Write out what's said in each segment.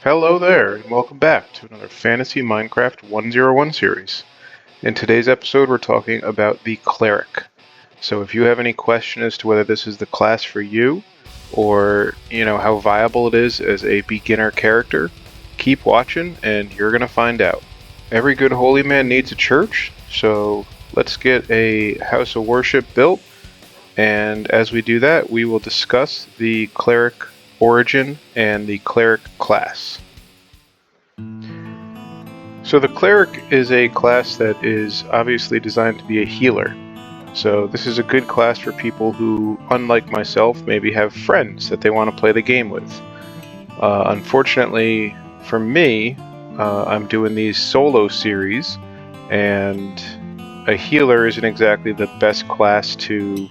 Hello there, and welcome back to another Fantasy Minecraft 101 series. In today's episode, we're talking about the Cleric. So if you have any question as to whether this is the class for you, or how viable it is as a beginner character, keep watching and you're going to find out. Every good holy man needs a church, so let's get a house of worship built, and as we do that, we will discuss the Cleric Origin and the Cleric Class. So the Cleric is a class that is obviously designed to be a healer. So this is a good class for people who, unlike myself, maybe have friends that they want to play the game with. Unfortunately for me, I'm doing these solo series, and a healer isn't exactly the best class to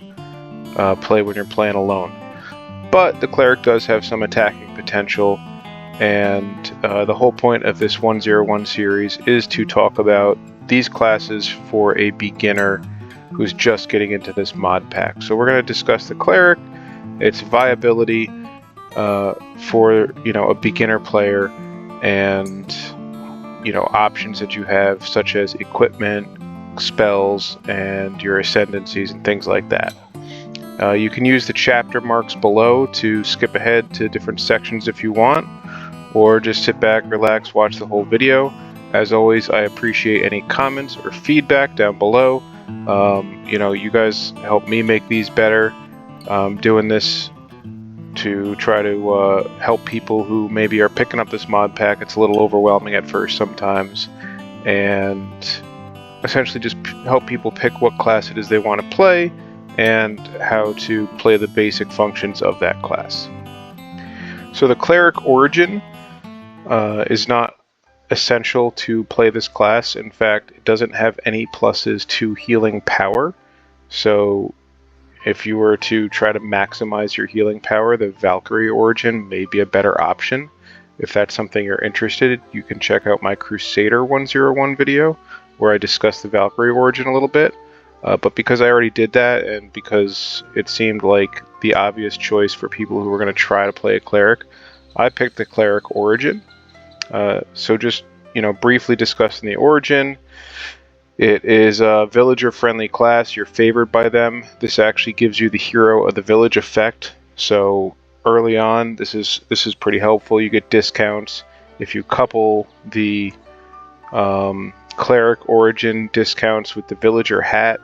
play when you're playing alone. But the Cleric does have some attacking potential, and the whole point of this 101 series is to talk about these classes for a beginner who's just getting into this mod pack. So we're going to discuss the Cleric, its viability for a beginner player, and options that you have, such as equipment, spells, and your ascendancies and things like that. You can use the chapter marks below to skip ahead to different sections if you want, or just sit back, relax, watch the whole video. As always, I appreciate any comments or feedback down below. You guys help me make these better. Doing this to try to help people who maybe are picking up this mod pack. It's a little overwhelming at first sometimes, and essentially just help people pick what class it is they want to play and how to play the basic functions of that class. So the Cleric Origin is not essential to play this class. In fact, it doesn't have any pluses to healing power. So if you were to try to maximize your healing power, the Valkyrie Origin may be a better option. If that's something you're interested in, you can check out my Crusader 101 video where I discuss the Valkyrie Origin a little bit. But because I already did that, and because it seemed like the obvious choice for people who were going to try to play a Cleric, I picked the Cleric Origin. So just briefly discussing the Origin, it is a villager-friendly class. You're favored by them. This actually gives you the Hero of the Village effect. So early on, this is pretty helpful. You get discounts if you couple the Cleric Origin discounts with the Villager hat.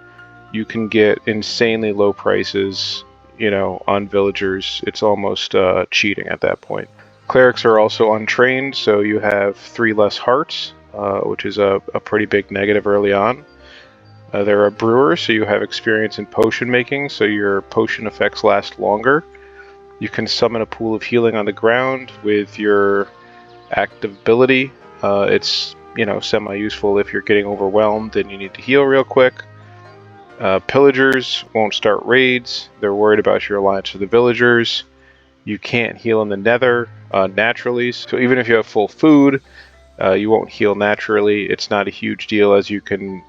You can get insanely low prices, on villagers. It's almost cheating at that point. Clerics are also untrained, so you have 3 less hearts, which is a pretty big negative early on. They're a brewer, so you have experience in potion making, so your potion effects last longer. You can summon a pool of healing on the ground with your active ability. It's semi-useful if you're getting overwhelmed and you need to heal real quick. Pillagers won't start raids. They're worried about your alliance with the villagers. You can't heal in the nether naturally, so even if you have full food, you won't heal naturally. It's not a huge deal, as you can,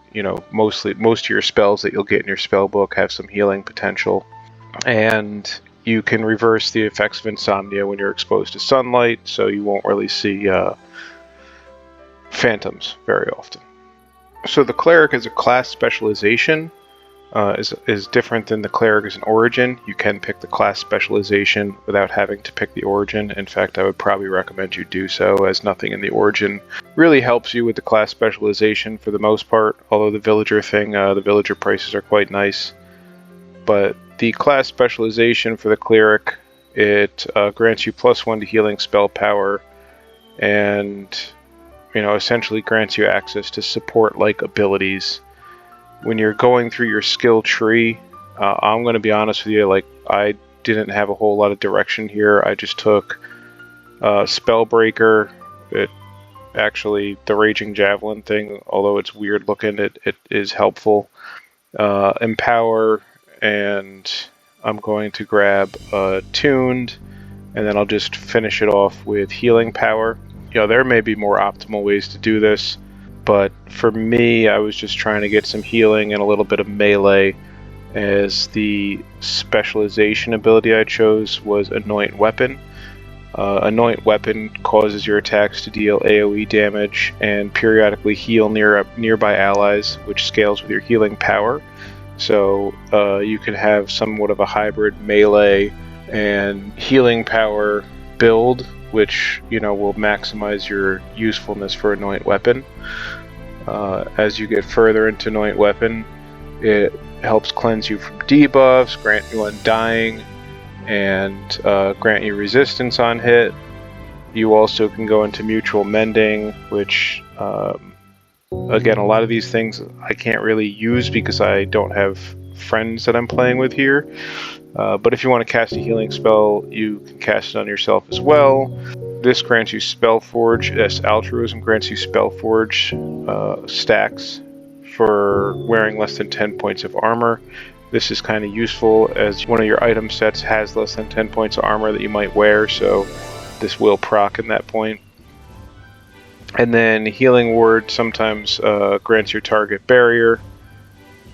most of your spells that you'll get in your spell book have some healing potential. And you can reverse the effects of insomnia when you're exposed to sunlight, so you won't really see phantoms very often. So the Cleric is a class specialization. Is different than the Cleric as an Origin. You can pick the class specialization without having to pick the Origin. In fact, I would probably recommend you do so, as nothing in the Origin really helps you with the class specialization for the most part, although the villager thing, the villager prices are quite nice. But the class specialization for the Cleric, it grants you +1 to healing spell power, and essentially grants you access to support-like abilities. When you're going through your skill tree, I'm going to be honest with you, I didn't have a whole lot of direction here. I just took Spellbreaker. Actually, the Raging Javelin thing, although it's weird looking, it is helpful. Empower, and I'm going to grab Tuned, and then I'll just finish it off with Healing Power. There may be more optimal ways to do this, but for me, I was just trying to get some healing and a little bit of melee, as the specialization ability I chose was Anoint Weapon. Anoint Weapon causes your attacks to deal AoE damage and periodically heal nearby allies, which scales with your healing power. So you can have somewhat of a hybrid melee and healing power build, which will maximize your usefulness for Anoint Weapon. As you get further into Anoint Weapon, it helps cleanse you from debuffs, grant you Undying, and grant you resistance on hit. You also can go into Mutual Mending, which again, a lot of these things I can't really use because I don't have friends that I'm playing with here. But if you want to cast a healing spell, you can cast it on yourself as well. This grants you Spellforge. Altruism grants you Spellforge stacks for wearing less than 10 points of armor. This is kind of useful as one of your item sets has less than 10 points of armor that you might wear, so this will proc in that point. And then Healing Word sometimes grants your target barrier.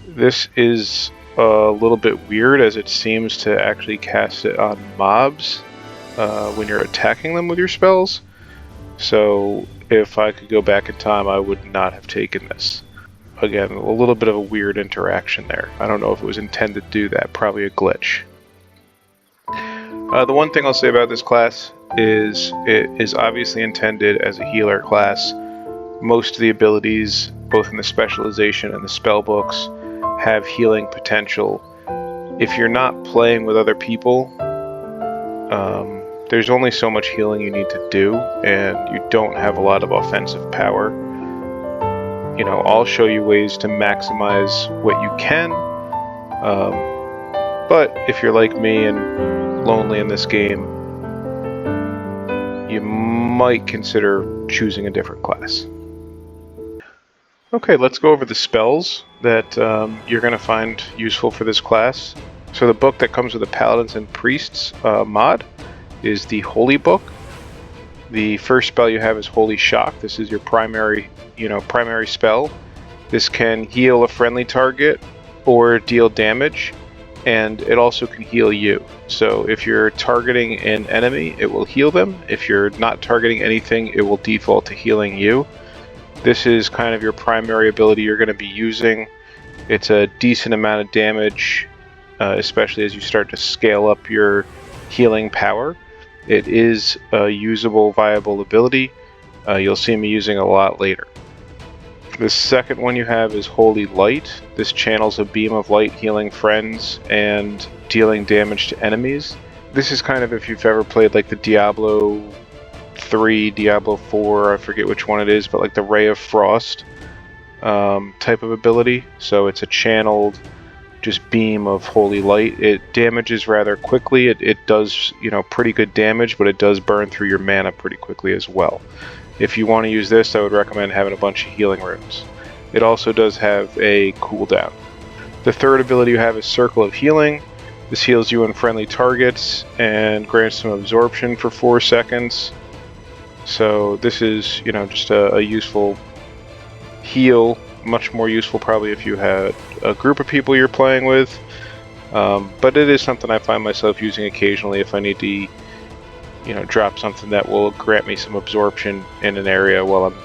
This is a little bit weird as it seems to actually cast it on mobs when you're attacking them with your spells. So if I could go back in time, I would not have taken this. Again, a little bit of a weird interaction there. I don't know if it was intended to do that, probably a glitch. The one thing I'll say about this class is it is obviously intended as a healer class. Most of the abilities, both in the specialization and the spell books, have healing potential. If you're not playing with other people, there's only so much healing you need to do, and you don't have a lot of offensive power. I'll show you ways to maximize what you can, but if you're like me and lonely in this game, you might consider choosing a different class. Okay, let's go over the spells that you're going to find useful for this class. So the book that comes with the Paladins and Priests mod is the Holy Book. The first spell you have is Holy Shock. This is your primary spell. This can heal a friendly target or deal damage, and it also can heal you. So if you're targeting an enemy, it will heal them. If you're not targeting anything, it will default to healing you. This is kind of your primary ability you're going to be using. It's a decent amount of damage, especially as you start to scale up your healing power. It is a usable, viable ability. You'll see me using a lot later. The second one you have is Holy Light. This channels a beam of light healing friends and dealing damage to enemies. This is kind of if you've ever played like the Diablo 3, Diablo 4, I forget which one it is, but like the Ray of Frost type of ability. So it's a channeled just beam of Holy Light. It damages rather quickly. It does pretty good damage, but it does burn through your mana pretty quickly as well. If you want to use this, I would recommend having a bunch of healing runes. It also does have a cooldown. The third ability you have is Circle of Healing. This heals you and friendly targets and grants some absorption for 4 seconds. So this is, just a useful heal. Much more useful probably if you had a group of people you're playing with. But it is something I find myself using occasionally if I need to drop something that will grant me some absorption in an area while I'm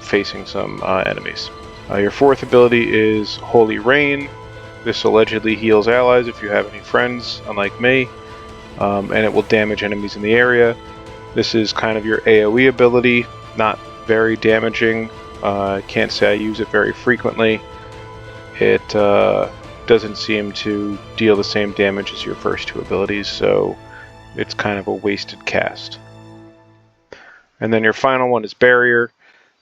facing some enemies. Your fourth ability is Holy Rain. This allegedly heals allies if you have any friends, unlike me, and it will damage enemies in the area. This is kind of your AoE ability, not very damaging. I can't say I use it very frequently. It doesn't seem to deal the same damage as your first two abilities, so it's kind of a wasted cast. And then your final one is Barrier.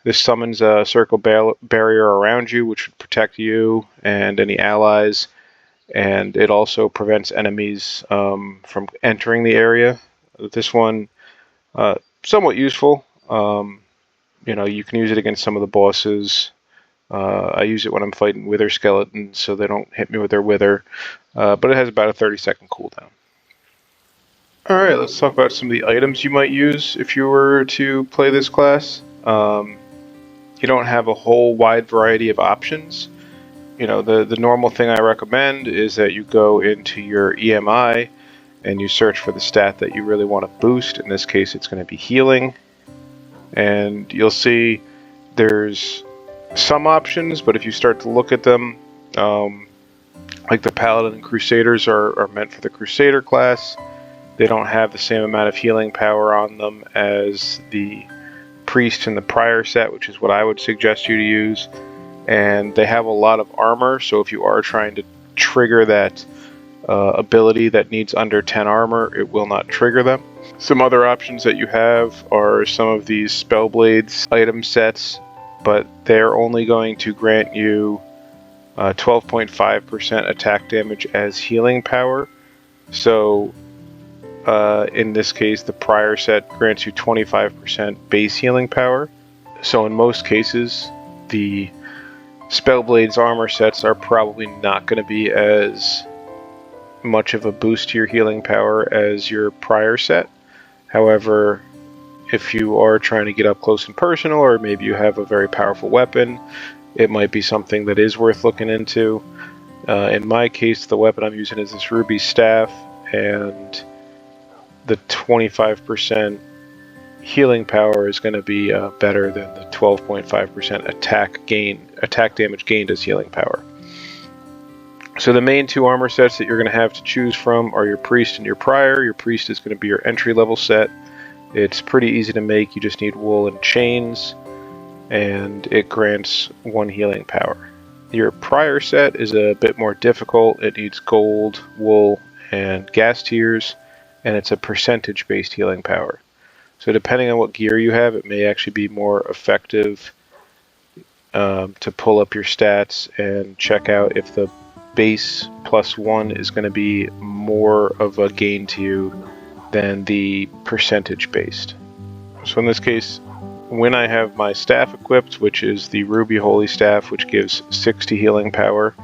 This summons a circle barrier around you, which would protect you and any allies. And it also prevents enemies from entering the area. This one, somewhat useful. You can use it against some of the bosses. I use it when I'm fighting wither skeletons, so they don't hit me with their wither. But it has about a 30-second cooldown. Alright, let's talk about some of the items you might use if you were to play this class. You don't have a whole wide variety of options. The normal thing I recommend is that you go into your EMI and you search for the stat that you really want to boost. In this case, it's going to be healing. And you'll see there's some options, but if you start to look at them, like the Paladin and Crusaders are meant for the Crusader class. They don't have the same amount of healing power on them as the Priest in the prior set, which is what I would suggest you to use. And they have a lot of armor, so if you are trying to trigger that ability that needs under 10 armor, it will not trigger them. Some other options that you have are some of these Spellblades item sets, but they're only going to grant you 12.5% attack damage as healing power. So in this case, the prior set grants you 25% base healing power. So in most cases, the Spellblades armor sets are probably not going to be as much of a boost to your healing power as your prior set. However, if you are trying to get up close and personal, or maybe you have a very powerful weapon, it might be something that is worth looking into. In my case, the weapon I'm using is this ruby staff, and the 25% healing power is going to be better than the 12.5% attack damage gained as healing power. So the main two armor sets that you're going to have to choose from are your Priest and your Prior. Your Priest is going to be your entry level set. It's pretty easy to make. You just need wool and chains, and it grants 1 healing power. Your Prior set is a bit more difficult. It needs gold, wool, and gas tiers, and it's a percentage based healing power. So depending on what gear you have, it may actually be more effective to pull up your stats and check out if the base +1 is going to be more of a gain to you than the percentage based. So in this case, when I have my staff equipped, which is the Ruby Holy Staff, which gives 60 healing power,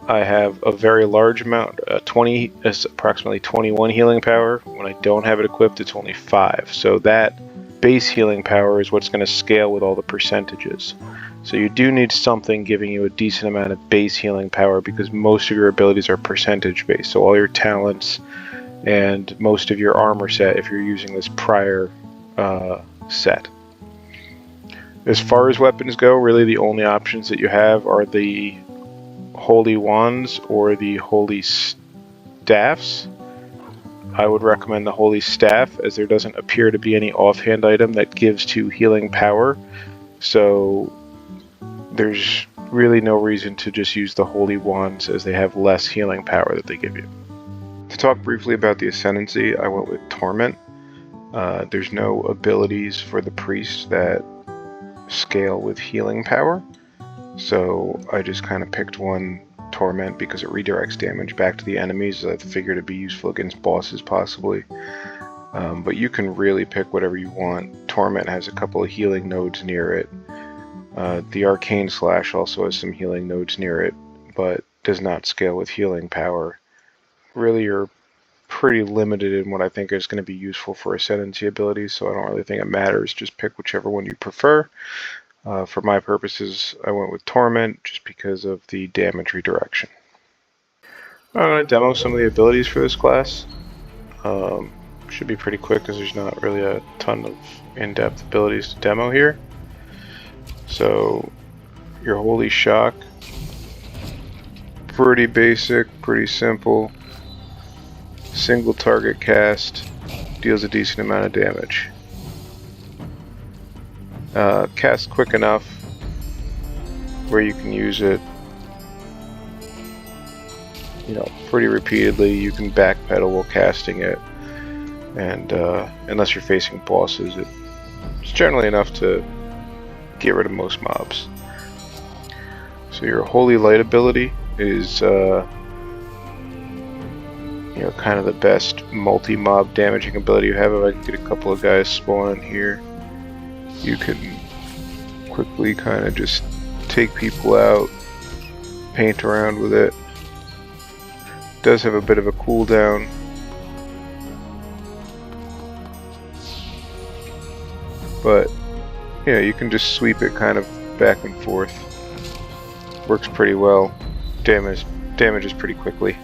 I have a very large amount, approximately 21 healing power. When I don't have it equipped, it's only 5. So that base healing power is what's going to scale with all the percentages. So you do need something giving you a decent amount of base healing power, because most of your abilities are percentage based. So all your talents and most of your armor set, if you're using this prior set. As far as weapons go, really the only options that you have are the Holy Wands or the Holy Staffs. I would recommend the Holy Staff, as there doesn't appear to be any offhand item that gives 2 healing power. So there's really no reason to just use the Holy Wands, as they have less healing power that they give you. To talk briefly about the Ascendancy, I went with Torment. There's no abilities for the Priest that scale with healing power, so I just kind of picked one, Torment, because it redirects damage back to the enemies. I figured it'd be useful against bosses possibly. But you can really pick whatever you want. Torment has a couple of healing nodes near it. The Arcane Slash also has some healing nodes near it, but does not scale with healing power. Really, you're pretty limited in what I think is going to be useful for Ascendancy abilities, so I don't really think it matters. Just pick whichever one you prefer. For my purposes, I went with Torment just because of the damage redirection. I'm going to demo some of the abilities for this class. Should be pretty quick, because there's not really a ton of in-depth abilities to demo here. So, your Holy Shock, pretty basic, pretty simple. Single target cast, deals a decent amount of damage. Cast quick enough where you can use it, pretty repeatedly. You can backpedal while casting it, and unless you're facing bosses, it's generally enough to get rid of most mobs. So your Holy Light ability is kind of the best multi-mob damaging ability you have. If I can get a couple of guys spawning here, you can quickly kind of just take people out, paint around with it. It does have a bit of a cooldown. But you can just sweep it kind of back and forth. Works pretty well. Damages pretty quickly.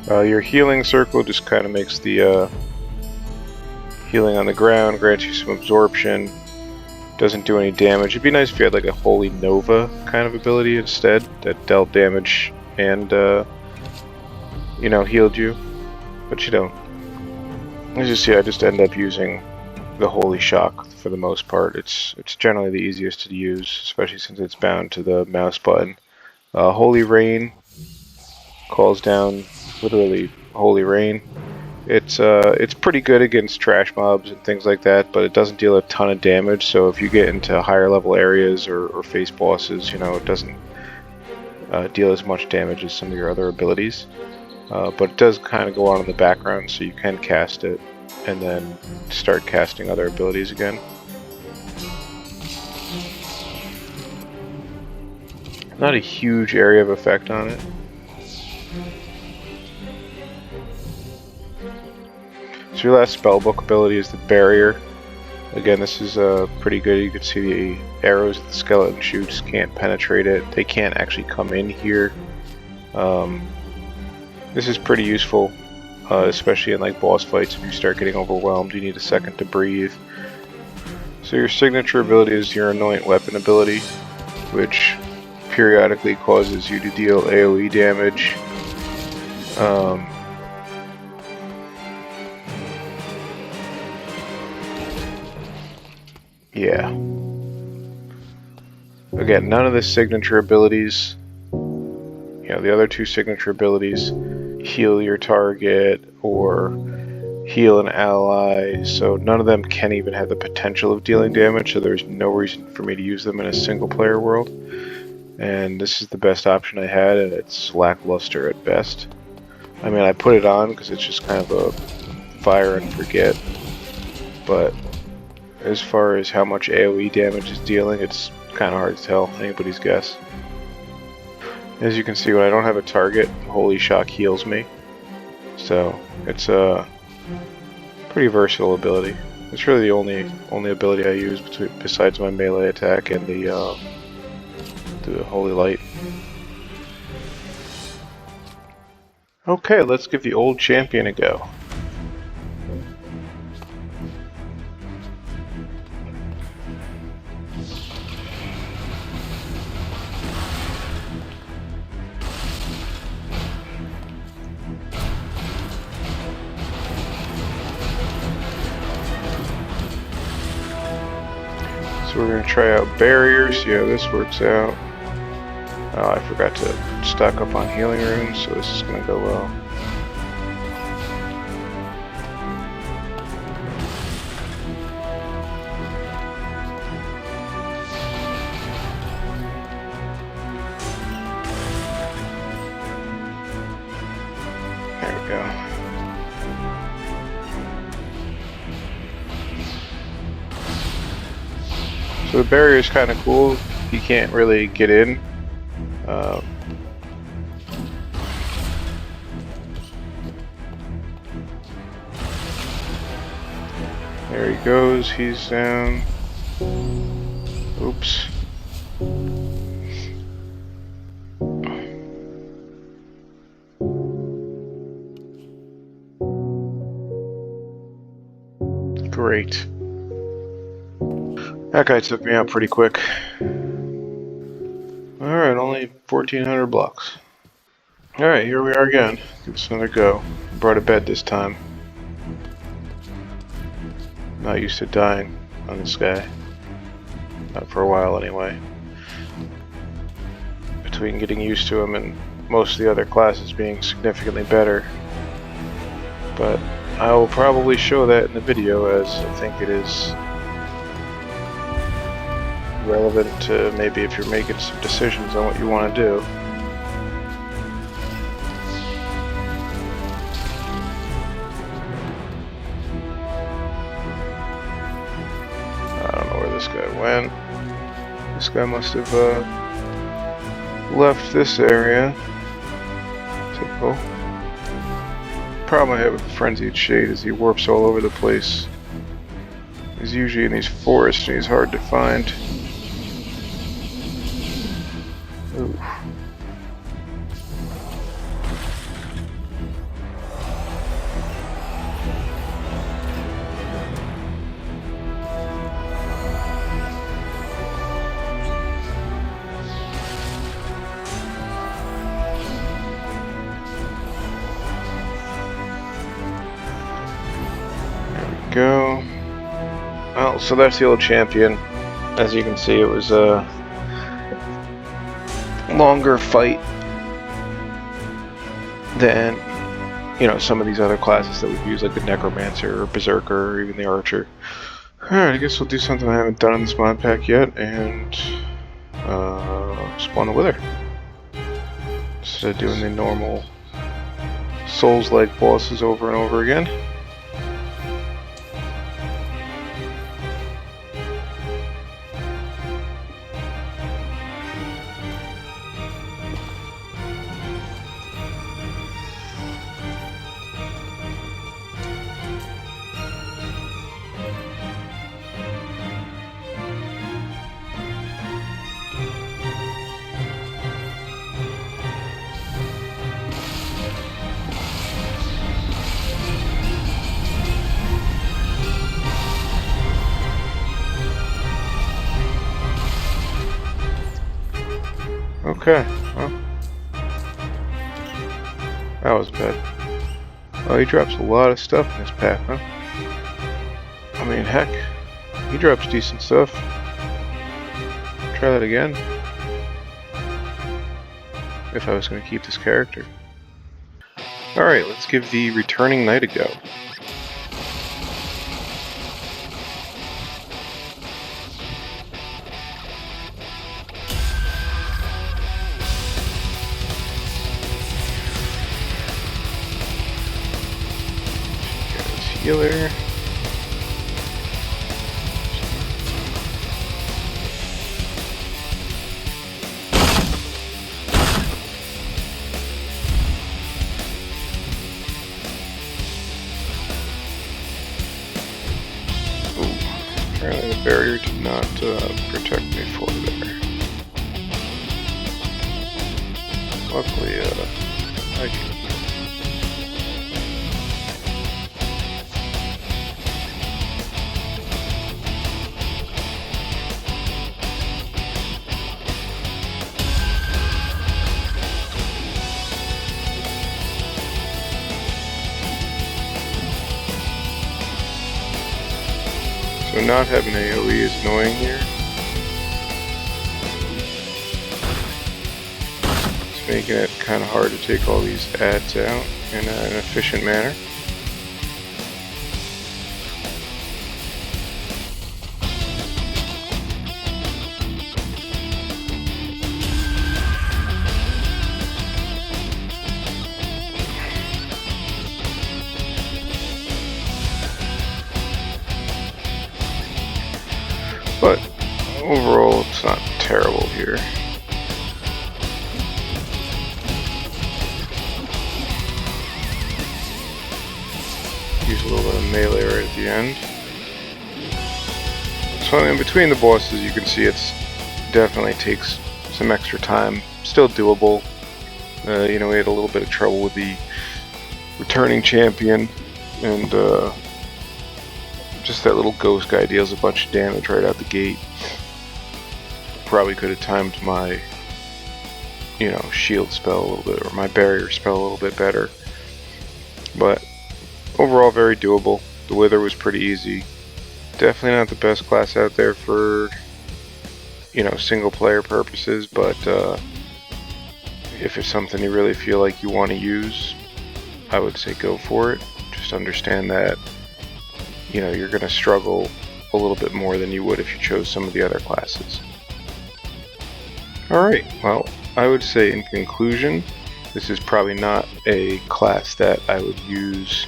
Your healing circle just kind of makes the healing on the ground, grants you some absorption, doesn't do any damage. It'd be nice if you had like a Holy Nova kind of ability instead that dealt damage and, you know, healed you, but you don't. As you see, I just end up using the Holy Shock for the most part. It's generally the easiest to use, especially since it's bound to the mouse button. Holy Rain calls down literally Holy Rain. It's pretty good against trash mobs and things like that, but it doesn't deal a ton of damage. So if you get into higher level areas or face bosses, you know, it doesn't deal as much damage as some of your other abilities. But it does kind of go on in the background, so you can cast it and then start casting other abilities again. Not a huge area of effect on it. So your last spellbook ability is the Barrier. Again, this is pretty good. You can see the arrows that the skeleton shoots can't penetrate it. They can't actually come in here. This is pretty useful, especially in like boss fights. If you start getting overwhelmed, you need a second to breathe. So your signature ability is your Anoint Weapon ability, which periodically causes you to deal AoE damage. Yeah. Again, none of the signature abilities, you know, the other two signature abilities, heal your target or heal an ally, so none of them can even have the potential of dealing damage, so there's no reason for me to use them in a single player world. And this is the best option I had, and it's lackluster at best. I mean, I put it on because it's just kind of a fire and forget, but as far as how much AoE damage is dealing, it's kind of hard to tell. Anybody's guess. As you can see, when I don't have a target, Holy Shock heals me. So it's a pretty versatile ability. It's really the only ability I use besides my melee attack and the Holy Light. Okay, let's give the old champion a go. So we're going to try out barriers, see how this works out. Oh, I forgot to stock up on healing runes, so this is going to go well. There we go. So the barrier is kind of cool. You can't really get in. There he goes. He's down. Oops. Great. That guy took me out pretty quick. Alright, only 1,400 blocks. Alright, here we are again. Give this another go. Brought a bed this time. Not used to dying on this guy. Not for a while anyway. Between getting used to him and most of the other classes being significantly better. But I will probably show that in the video, as I think it is relevant to maybe if you're making some decisions on what you want to do. I don't know where this guy went. This guy must have left this area. Typical. Problem I have with Frenzied Shade is he warps all over the place. He's usually in these forests and he's hard to find. Ooh. go. Well, so that's the old champion. As you can see, it was a longer fight than, you know, some of these other classes that we've used, like the Necromancer or Berserker or even the Archer. Alright, I guess we'll do something I haven't done in this mod pack yet, and spawn the Wither. Instead of doing the normal Souls-like bosses over and over again. Okay, well, that was bad. Oh, he drops a lot of stuff in this pack, huh? I mean, heck, he drops decent stuff. Try that again. If I was going to keep this character. Alright, let's give the Returning Knight a go. Healer. Ooh, apparently the barrier did not protect me for there. Luckily, I can. So not having AoE is annoying here. It's making it kind of hard to take all these ads out in an efficient manner. But overall, it's not terrible here. Use a little bit of melee right at the end. So in between the bosses, you can see it's definitely takes some extra time. Still doable. You know, we had a little bit of trouble with the returning champion, and just that little ghost guy deals a bunch of damage right out the gate. Probably could have timed my, you know, shield spell a little bit, or my barrier spell a little bit better. But overall, very doable. The Wither was pretty easy. Definitely not the best class out there for, you know, single player purposes, but if it's something you really feel like you want to use, I would say go for it. Just understand that, you know, you're going to struggle a little bit more than you would if you chose some of the other classes. Alright, well, I would say in conclusion, this is probably not a class that I would use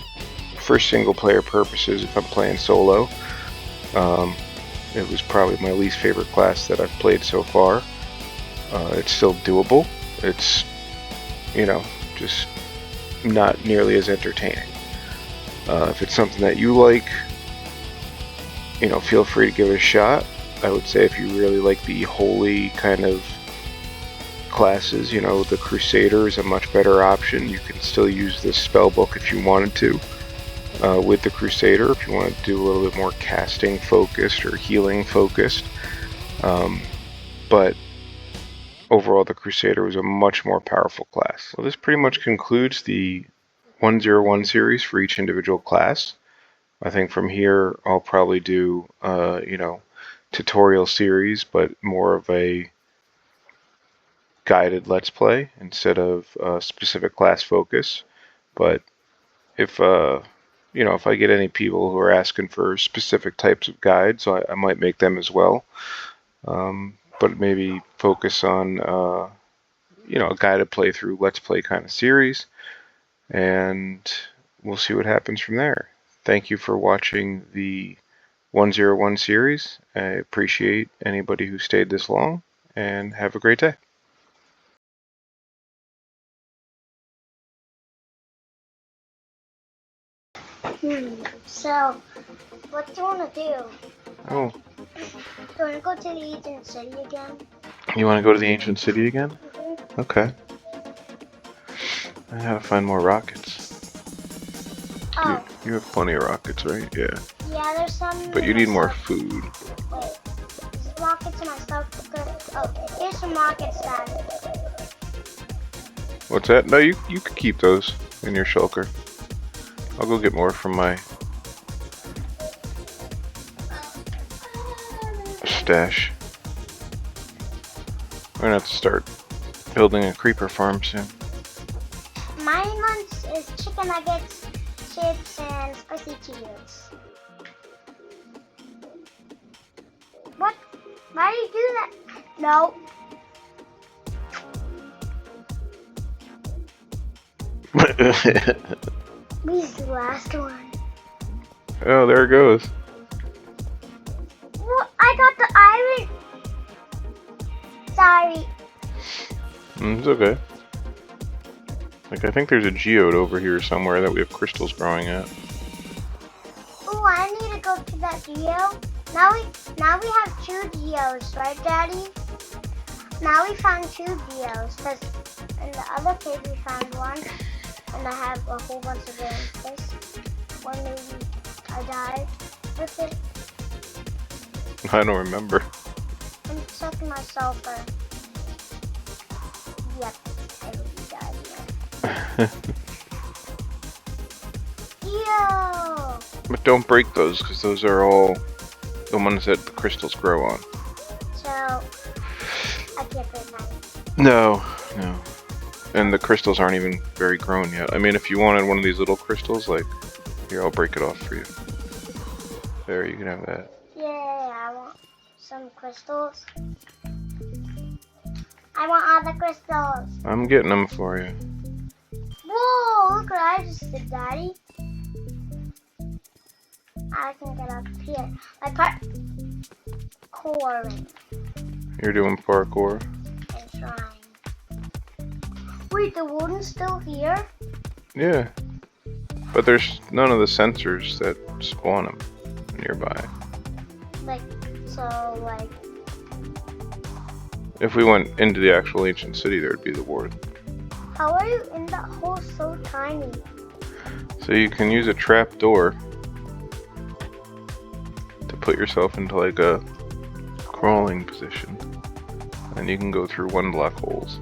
for single player purposes if I'm playing solo. It was probably my least favorite class that I've played so far. It's still doable. It's, you know, just not nearly as entertaining. If it's something that you like, you know, feel free to give it a shot. I would say if you really like the holy kind of classes, you know, the Crusader is a much better option. You can still use this spell book if you wanted to with the Crusader, if you want to do a little bit more casting focused or healing focused. But overall, the Crusader was a much more powerful class. So this pretty much concludes the 101 series for each individual class. I think from here I'll probably do, you know, tutorial series, but more of a guided Let's Play instead of specific class focus. But if you know, if I get any people who are asking for specific types of guides, I might make them as well. But maybe focus on you know, a guided playthrough, Let's Play kind of series, and we'll see what happens from there. Thank you for watching the 101 series. I appreciate anybody who stayed this long, and have a great day. So, what do you want to do? Oh, Do you want to go to the Ancient City again? you want to go to the ancient city again? Mm-hmm. Okay. I gotta find more rockets. Oh. You have plenty of rockets, right? Yeah. Yeah, there's some. But you need more food. Wait. There's rockets in my stuff. Oh, here's some rockets, Dad. What's that? No, you could keep those in your shulker. I'll go get more from my stash. We're gonna have to start building a creeper farm soon. My lunch is chicken nuggets, chips, and spicy Cheetos. What? Why do you do that? No. Where's the last one? Oh, there it goes. Well, I got the iron. Sorry. It's okay. Like, I think there's a geode over here somewhere that we have crystals growing at. Oh, I need to go to that geo. Now we have 2 geos, right, Daddy? Now we found 2 geos, because in the other cave we found 1, and I have a whole bunch of this. Or maybe I died with it. I don't remember. I'm checking my sulfur. Yep, I really died. Yo! But don't break those, because those are all the ones that the crystals grow on. So, I can't break mine. No. And the crystals aren't even very grown yet. I mean, if you wanted one of these little crystals, like, here, I'll break it off for you. There, you can have that. Yeah, I want some crystals. I want all the crystals. I'm getting them for you. Whoa, look what I just did, Daddy. I can get up here. My parkouring. You're doing parkour. And trying. Wait, the warden's still here? Yeah. But there's none of the sensors that spawn them nearby. Like, If we went into the actual ancient city, there would be the warden. how are you in that hole so tiny? So you can use a trap door to put yourself into like a crawling position. And you can go through 1-block holes.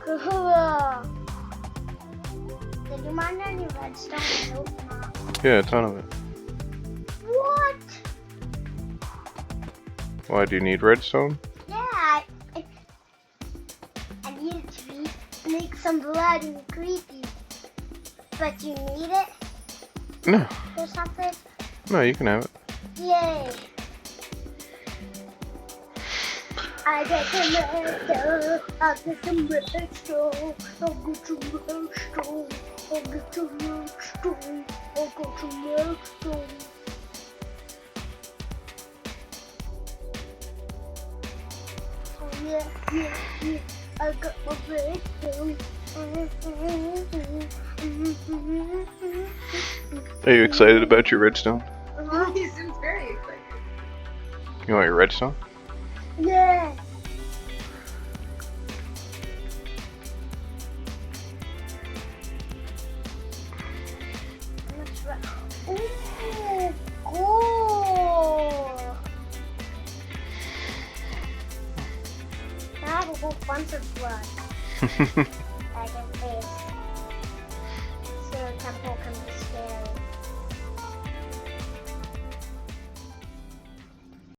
Cool. Did you mine any redstone? Nope, not. Yeah, a ton of it. What? Why do you need redstone? Yeah, I needed to make some blood and creepy. But you need it No. or something? No, you can have it. Yay. I got some redstone. I got some redstone. I got some redstone. I got some redstone. I got some redstone. Oh yeah. I got my redstone. Are you excited about your redstone? He seems very excited. You want your redstone? Yeah. Ooh, cool. Now I have a whole bunch of blood. I can face. So the temple can be